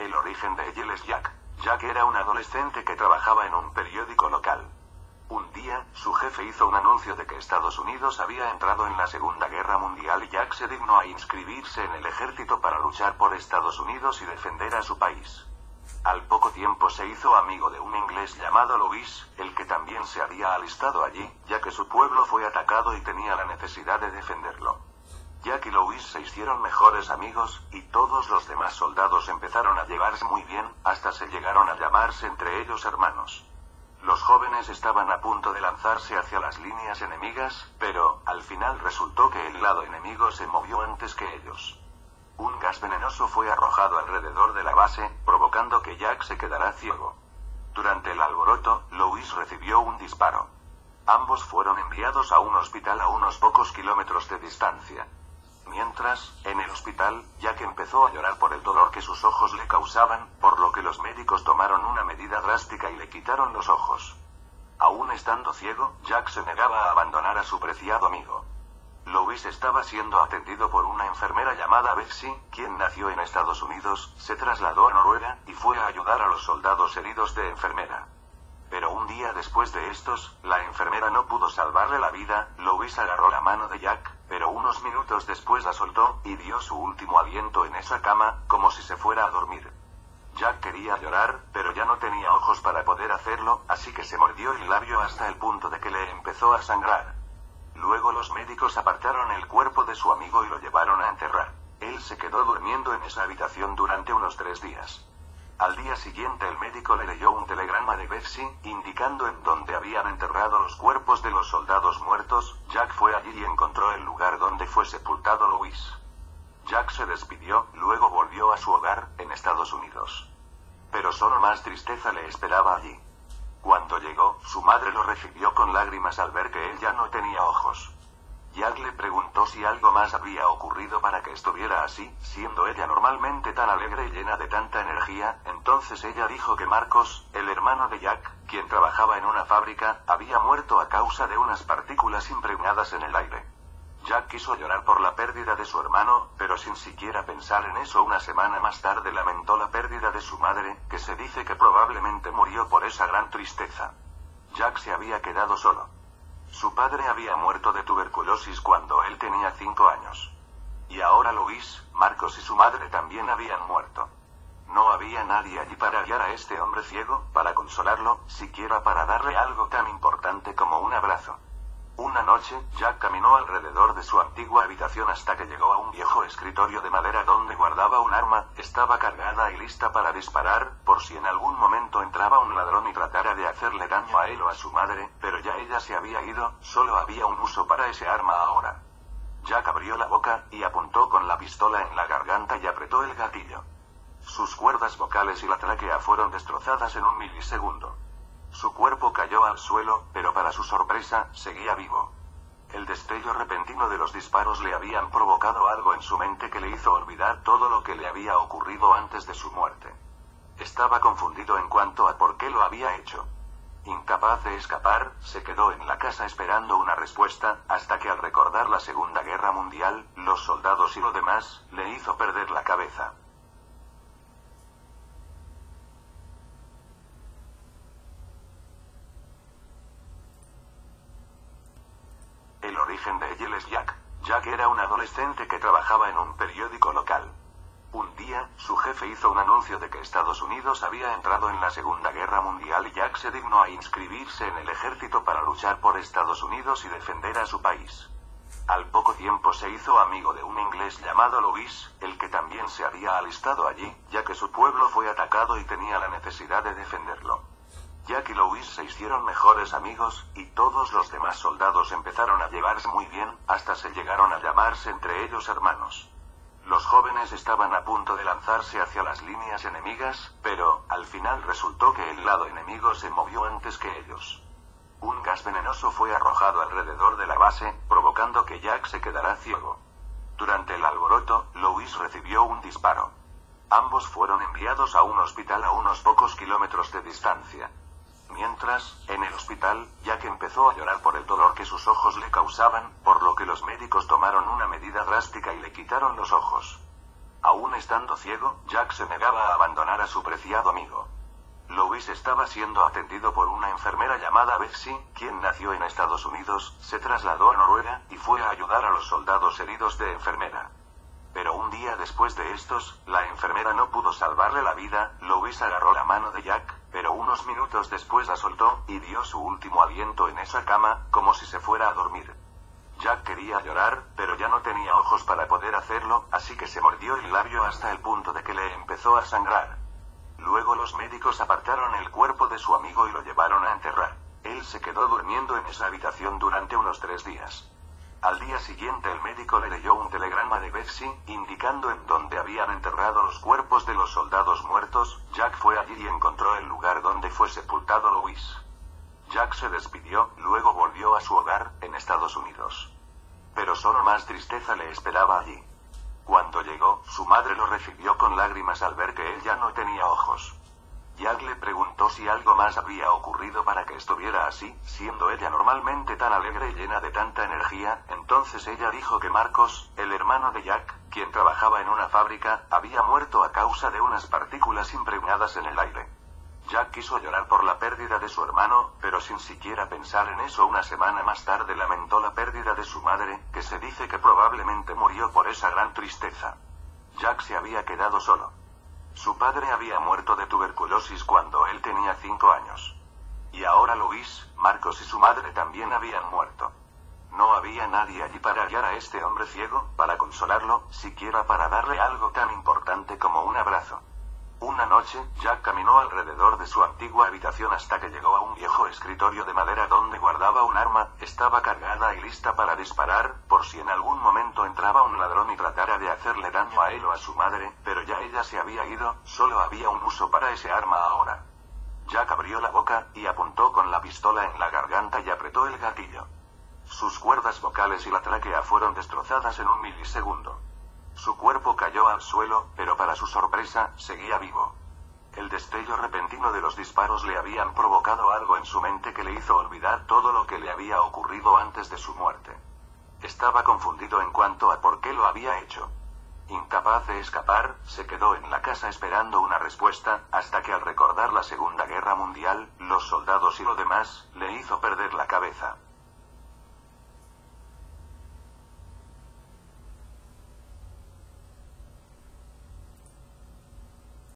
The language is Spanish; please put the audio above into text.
El origen de Giles Jack. Jack era un adolescente que trabajaba en un periódico local. Un día, su jefe hizo un anuncio de que Estados Unidos había entrado en la Segunda Guerra Mundial y Jack se dignó a inscribirse en el ejército para luchar por Estados Unidos y defender a su país. Al poco tiempo se hizo amigo de un inglés llamado Louis, el que también se había alistado allí, ya que su pueblo fue atacado y tenía la necesidad de defenderlo. Jack y Louis se hicieron mejores amigos, y todos los demás soldados empezaron a llevarse muy bien, hasta se llegaron a llamarse entre ellos hermanos. Los jóvenes estaban a punto de lanzarse hacia las líneas enemigas, pero, al final resultó que el lado enemigo se movió antes que ellos. Un gas venenoso fue arrojado alrededor de la base, provocando que Jack se quedara ciego. Durante el alboroto, Louis recibió un disparo. Ambos fueron enviados a un hospital a unos pocos kilómetros de distancia. Mientras, en el hospital, Jack empezó a llorar por el dolor que sus ojos le causaban, por lo que los médicos tomaron una medida drástica y le quitaron los ojos. Aún estando ciego, Jack se negaba a abandonar a su preciado amigo. Louis estaba siendo atendido por una enfermera llamada Betsy, quien nació en Estados Unidos, se trasladó a Noruega, y fue a ayudar a los soldados heridos de enfermera. Pero un día después de estos, la enfermera no pudo salvarle la vida. Louis agarró la mano de Jack, pero unos minutos después la soltó, y dio su último aliento en esa cama, como si se fuera a dormir. Jack quería llorar, pero ya no tenía ojos para poder hacerlo, así que se mordió el labio hasta el punto de que le empezó a sangrar. Luego los médicos apartaron el cuerpo de su amigo y lo llevaron a enterrar. Él se quedó durmiendo en esa habitación durante unos 3 días. Al día siguiente el médico le leyó un telegrama de Betsy, indicando en dónde habían enterrado los cuerpos de los soldados muertos. Jack fue allí y encontró el lugar donde fue sepultado Louis. Jack se despidió, luego volvió a su hogar, en Estados Unidos. Pero solo más tristeza le esperaba allí. Cuando llegó, su madre lo recibió con lágrimas al ver que él ya no tenía ojos. Jack le preguntó si algo más había ocurrido para que estuviera así, siendo ella normalmente tan alegre y llena de tanta energía. Entonces ella dijo que Marcos, el hermano de Jack, quien trabajaba en una fábrica, había muerto a causa de unas partículas impregnadas en el aire. Jack quiso llorar por la pérdida de su hermano, pero sin siquiera pensar en eso una semana más tarde lamentó la pérdida de su madre, que se dice que probablemente murió por esa gran tristeza. Jack se había quedado solo. Su padre había muerto de tuberculosis cuando él tenía 5 años. Y ahora Louis, Marcos y su madre también habían muerto. No había nadie allí para guiar a este hombre ciego, para consolarlo, siquiera para darle algo tan importante como un abrazo. Una noche, Jack caminó alrededor de su antigua habitación hasta que llegó a un viejo escritorio de madera donde guardaba un arma. Estaba cargada y lista para disparar, por si en algún momento entraba un ladrón y tratara de hacerle daño a él o a su madre, pero ya ella se había ido, solo había un uso para ese arma ahora. Jack abrió la boca, y apuntó con la pistola en la garganta y apretó el gatillo. Sus cuerdas vocales y la tráquea fueron destrozadas en un milisegundo. Su cuerpo cayó al suelo, pero para su sorpresa, seguía vivo. El destello repentino de los disparos le habían provocado algo en su mente que le hizo olvidar todo lo que le había ocurrido antes de su muerte. Estaba confundido en cuanto a por qué lo había hecho. Incapaz de escapar, se quedó en la casa esperando una respuesta, hasta que al recordar la Segunda Guerra Mundial, los soldados y lo demás, le hizo perder la cabeza. El origen de Giles Jack. Jack era un adolescente que trabajaba en un periódico local. Un día, su jefe hizo un anuncio de que Estados Unidos había entrado en la Segunda Guerra Mundial y Jack se dignó a inscribirse en el ejército para luchar por Estados Unidos y defender a su país. Al poco tiempo se hizo amigo de un inglés llamado Louis, el que también se había alistado allí, ya que su pueblo fue atacado y tenía la necesidad de defenderlo. Jack y Louis se hicieron mejores amigos, y todos los demás soldados empezaron a llevarse muy bien, hasta se llegaron a llamarse entre ellos hermanos. Los jóvenes estaban a punto de lanzarse hacia las líneas enemigas, pero, al final resultó que el lado enemigo se movió antes que ellos. Un gas venenoso fue arrojado alrededor de la base, provocando que Jack se quedara ciego. Durante el alboroto, Louis recibió un disparo. Ambos fueron enviados a un hospital a unos pocos kilómetros de distancia. Mientras, en el hospital, Jack empezó a llorar por el dolor que sus ojos le causaban, por lo que los médicos tomaron una medida drástica y le quitaron los ojos. Aún estando ciego, Jack se negaba a abandonar a su preciado amigo. Louis estaba siendo atendido por una enfermera llamada Betsy, quien nació en Estados Unidos, se trasladó a Noruega, y fue a ayudar a los soldados heridos de enfermera. Pero un día después de estos, la enfermera no pudo salvarle la vida. Louis agarró la mano de Jack, pero unos minutos después la soltó, y dio su último aliento en esa cama, como si se fuera a dormir. Jack quería llorar, pero ya no tenía ojos para poder hacerlo, así que se mordió el labio hasta el punto de que le empezó a sangrar. Luego los médicos apartaron el cuerpo de su amigo y lo llevaron a enterrar. Él se quedó durmiendo en esa habitación durante unos 3 días. Al día siguiente el médico le leyó un telegrama de Betsy, indicando en dónde habían enterrado los cuerpos de los soldados muertos. Jack fue allí y encontró el lugar donde fue sepultado Louis. Jack se despidió, luego volvió a su hogar, en Estados Unidos. Pero solo más tristeza le esperaba allí. Cuando llegó, su madre lo recibió con lágrimas al ver que él ya no tenía ojos. Jack le preguntó si algo más había ocurrido para que estuviera así, siendo ella normalmente tan alegre y llena de tanta energía. Entonces ella dijo que Marcos, el hermano de Jack, quien trabajaba en una fábrica, había muerto a causa de unas partículas impregnadas en el aire. Jack quiso llorar por la pérdida de su hermano, pero sin siquiera pensar en eso una semana más tarde lamentó la pérdida de su madre, que se dice que probablemente murió por esa gran tristeza. Jack se había quedado solo. Su padre había muerto de tuberculosis cuando él tenía 5 años. Y ahora Louis, Marcos y su madre también habían muerto. No había nadie allí para hallar a este hombre ciego, para consolarlo, siquiera para darle algo tan importante como un abrazo. Una noche, Jack caminó alrededor de su antigua habitación hasta que llegó a un viejo escritorio de madera donde guardaba un arma. Estaba cargada y lista para disparar, por si en algún momento entraba un ladrón y tratara de hacerle daño a él o a su madre, pero ya ella se había ido, solo había un uso para ese arma ahora. Jack abrió la boca, y apuntó con la pistola en la garganta y apretó el gatillo. Sus cuerdas vocales y la tráquea fueron destrozadas en un milisegundo. Su cuerpo cayó al suelo, pero para su sorpresa, seguía vivo. El destello repentino de los disparos le habían provocado algo en su mente que le hizo olvidar todo lo que le había ocurrido antes de su muerte. Estaba confundido en cuanto a por qué lo había hecho. Incapaz de escapar, se quedó en la casa esperando una respuesta, hasta que al recordar la Segunda Guerra Mundial, los soldados y lo demás, le hizo perder la cabeza.